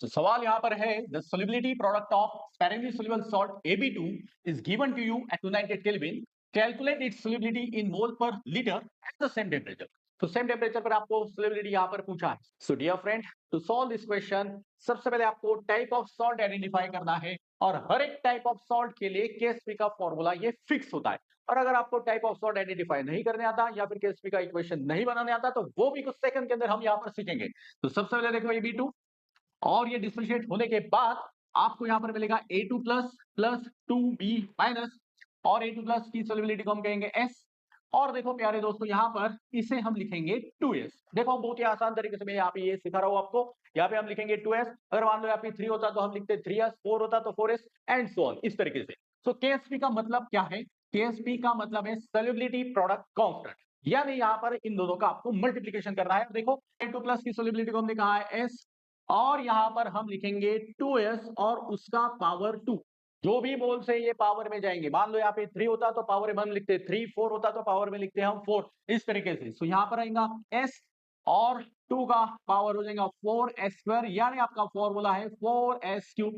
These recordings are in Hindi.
तो सवाल यहाँ पर है the solubility product of sparingly soluble salt AB2 is given to you at 298 Kelvin. Calculate its solubility in mole per liter at the same temperature. तो सेम टेम्परेचर पर आपको solubility यहाँ पर पूछा है. So dear friend, to solve this question सबसे पहले आपको टाइप ऑफ सॉल्ट आइडेंटिफाई करना है और हर एक टाइप ऑफ सॉल्ट के लिए केएसपी का फॉर्मूला ये फिक्स होता है. और अगर आपको टाइप ऑफ सॉल्ट आइडेंटिफाई नहीं करने आता या फिर केएसपी का इक्वेशन नहीं बनाने आता तो वो भी कुछ सेकंड के अंदर हम यहाँ पर सीखेंगे. तो सबसे पहले देखो ये B2 और ये डिफरेंशिएट होने के बाद आपको यहां पर मिलेगा A2 plus plus 2B minus और A2 प्लस की सोल्युबिलिटी को हम कहेंगे S. और देखो प्यारे दोस्तों यहां पर इसे हम लिखेंगे 2S. देखो बहुत ही आसान तरीके से मैं यहाँ पे ये सिखा रहा हूं आपको. यहाँ पे हम लिखेंगे 2S. अगर मान लो यहाँ पे 3 होता तो हम लिखते 3S, 4 होता तो 4S एंड सो ऑन इस तरीके से. सो KSP का मतलब क्या है? KSP का मतलब है सोल्युबिलिटी प्रोडक्ट कांस्टेंट. यानी यहाँ पर इन दोनों का आपको मल्टीप्लिकेशन करना है. देखो A2 प्लस की सोल्युबिलिटी को हमने कहा है S और यहां पर हम लिखेंगे 2s और उसका पावर 2. जो भी मोल से ये पावर में जाएंगे, मान लो यहाँ पे 3 होता तो पावर में हम लिखते 3, 4 होता तो पावर में लिखते हम 4 इस तरीके से. सो यहाँ पर आएगा s और 2 का पावर हो जाएगा 4s², यानी आपका फॉर्मूला है 4s³.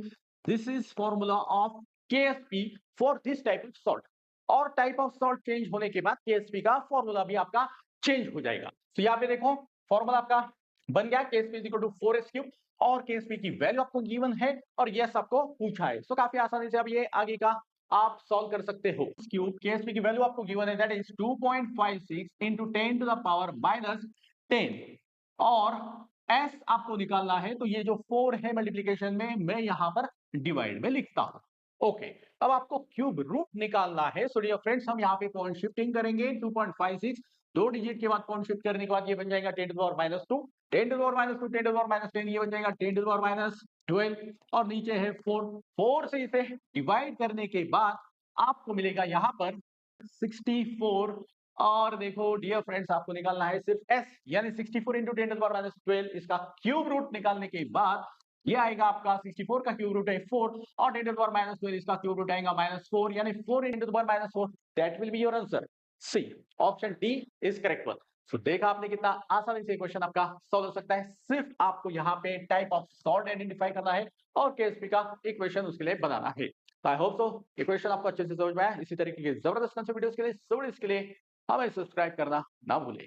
This is formula of KSP for this type of salt. और टाइप ऑफ सॉल्ट चेंज होने के बाद KSP का फॉर्मूला भी आपका चेंज हो जाएगा. तो यहाँ पे देखो फॉर्मूला आपका बन गया KSP is equal to 4s³ और KSP की वैल्यू आपको गिवन है और यस आपको पूछा है. सो काफी आसानी से अब ये आगे का आप सॉल्व कर सकते हो. क्यूब KSP की वैल्यू आपको गिवन है that is 2.56 into 10 to the power minus 10 और S आपको निकालना है तो ये जो 4 है मल्टीप्लिकेशन में मैं यहां पर डिवाइड में लिखता हूं. ओके अब आपको क्यूब रूट निकालना है. सो डियर फ्रेंड्स हम यहाँ पे पॉइंट शिफ्टिंग करेंगे. 2.56 दो डिजिट के बाद पॉइंट शिफ्ट करने के बाद ये बन जाएगा 10 to the power minus 2, 10 to the power minus 2, 10 to the power minus 10 ये बन जाएगा 10 to the power minus 12 और नीचे है 4. 4 से इसे डिवाइड करने के बाद आपको मिलेगा यहाँ पर 64. और देखो डियर फ्रेंड्स आपको निकालना है सिर्फ s यानी 64 into 10 to the power minus 12. इसका क्यूब रूट निकालने के बाद ये आएगा आपका 64 का क्यूब रूट है 4 और 10 to the power minus 12 इसका क्यूब रूट आएगा -4 यानी 4 into the power minus 4. That will be your answer. C option D is correct one. So देखा आपने कितना आसानी से क्वेश्चन आपका सॉल्व हो सकता है. सिर्फ आपको यहाँ पे टाइप ऑफ सॉल्ट आइडेंटिफाई करना है और केएसपी का इक्वेशन उसके लिए बनाना है. आई होप सो ये क्वेश्चन आपको अच्छे से समझ में आया. इसी तरीके के जबरदस्त वीडियोस के लिए हमें सब्सक्राइब करना ना भूलें.